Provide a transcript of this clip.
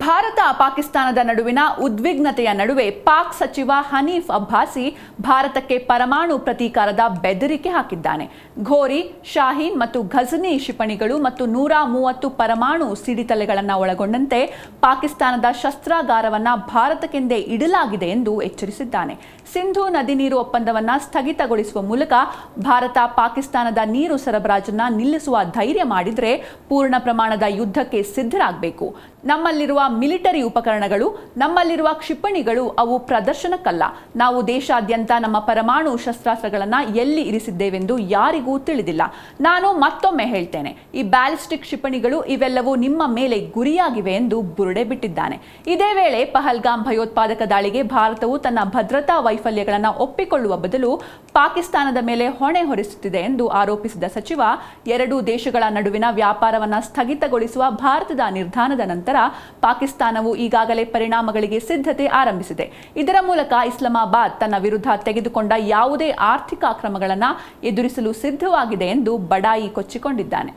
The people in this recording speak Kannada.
ಭಾರತ ಪಾಕಿಸ್ತಾನದ ನಡುವಿನ ಉದ್ವಿಗ್ನತೆಯ ನಡುವೆ ಪಾಕ್ ಸಚಿವ ಹನೀಫ್ ಅಬ್ಬಾಸಿ ಭಾರತಕ್ಕೆ ಪರಮಾಣು ಪ್ರತೀಕಾರದ ಬೆದರಿಕೆ ಹಾಕಿದ್ದಾನೆ. ಘೋರಿ, ಶಾಹೀನ್ ಮತ್ತು ಘಜ್ನಿ ಕ್ಷಿಪಣಿಗಳು ಮತ್ತು 130 ಪರಮಾಣು ಸಿಡಿತಲೆಗಳನ್ನು ಒಳಗೊಂಡಂತೆ ಪಾಕಿಸ್ತಾನದ ಶಸ್ತ್ರಾಗಾರವನ್ನು ಭಾರತಕ್ಕೆಂದೇ ಇಡಲಾಗಿದೆ ಎಂದು ಎಚ್ಚರಿಸಿದ್ದಾನೆ. ಸಿಂಧೂ ನದಿ ನೀರು ಒಪ್ಪಂದವನ್ನು ಸ್ಥಗಿತಗೊಳಿಸುವ ಮೂಲಕ ಭಾರತ ಪಾಕಿಸ್ತಾನದ ನೀರು ಸರಬರಾಜನ್ನು ನಿಲ್ಲಿಸುವ ಧೈರ್ಯ ಮಾಡಿದರೆ ಪೂರ್ಣ ಪ್ರಮಾಣದ ಯುದ್ಧಕ್ಕೆ ಸಿದ್ಧರಾಗಬೇಕು. ನಮ್ಮಲ್ಲಿರುವ ಮಿಲಿಟರಿ ಉಪಕರಣಗಳು, ನಮ್ಮಲ್ಲಿರುವ ಕ್ಷಿಪಣಿಗಳು ಅವು ಪ್ರದರ್ಶನಕ್ಕಲ್ಲ. ನಾವು ದೇಶಾದ್ಯಂತ ನಮ್ಮ ಪರಮಾಣು ಶಸ್ತ್ರಾಸ್ತ್ರಗಳನ್ನು ಎಲ್ಲಿ ಇರಿಸಿದ್ದೇವೆಂದು ಯಾರಿಗೂ ತಿಳಿದಿಲ್ಲ. ನಾನು ಮತ್ತೊಮ್ಮೆ ಹೇಳ್ತೇನೆ, ಈ ಬ್ಯಾಲಿಸ್ಟಿಕ್ ಕ್ಷಿಪಣಿಗಳು ಇವೆಲ್ಲವೂ ನಿಮ್ಮ ಮೇಲೆ ಗುರಿಯಾಗಿವೆ ಎಂದು ಬುರುಡೆ ಬಿಟ್ಟಿದ್ದಾನೆ. ಇದೇ ವೇಳೆ ಪಹಲ್ಗಾಮ್ ಭಯೋತ್ಪಾದಕ ದಾಳಿಗೆ ಭಾರತವು ತನ್ನ ಭದ್ರತಾ ವೈಫಲ್ಯಗಳನ್ನು ಒಪ್ಪಿಕೊಳ್ಳುವ ಬದಲು ಪಾಕಿಸ್ತಾನದ ಮೇಲೆ ಹೊಣೆ ಹೊರಿಸುತ್ತಿದೆ ಎಂದು ಆರೋಪಿಸಿದ ಸಚಿವ, ಎರಡೂ ದೇಶಗಳ ನಡುವಿನ ವ್ಯಾಪಾರವನ್ನು ಸ್ಥಗಿತಗೊಳಿಸುವ ಭಾರತದ ನಿರ್ಧಾರದ ನಂತರ ಪಾಕಿಸ್ತಾನವು ಈಗಾಗಲೇ ಪರಿಣಾಮಗಳಿಗೆ ಸಿದ್ಧತೆ ಆರಂಭಿಸಿದೆ. ಇದರ ಮೂಲಕ ಇಸ್ಲಾಮಾಬಾದ್ ತನ್ನ ವಿರುದ್ಧ ತೆಗೆದುಕೊಂಡ ಯಾವುದೇ ಆರ್ಥಿಕ ಕ್ರಮಗಳನ್ನು ಎದುರಿಸಲು ಸಿದ್ಧವಾಗಿದೆ ಎಂದು ಬಡಾಯಿ ಕೊಚ್ಚಿಕೊಂಡಿದ್ದಾನೆ.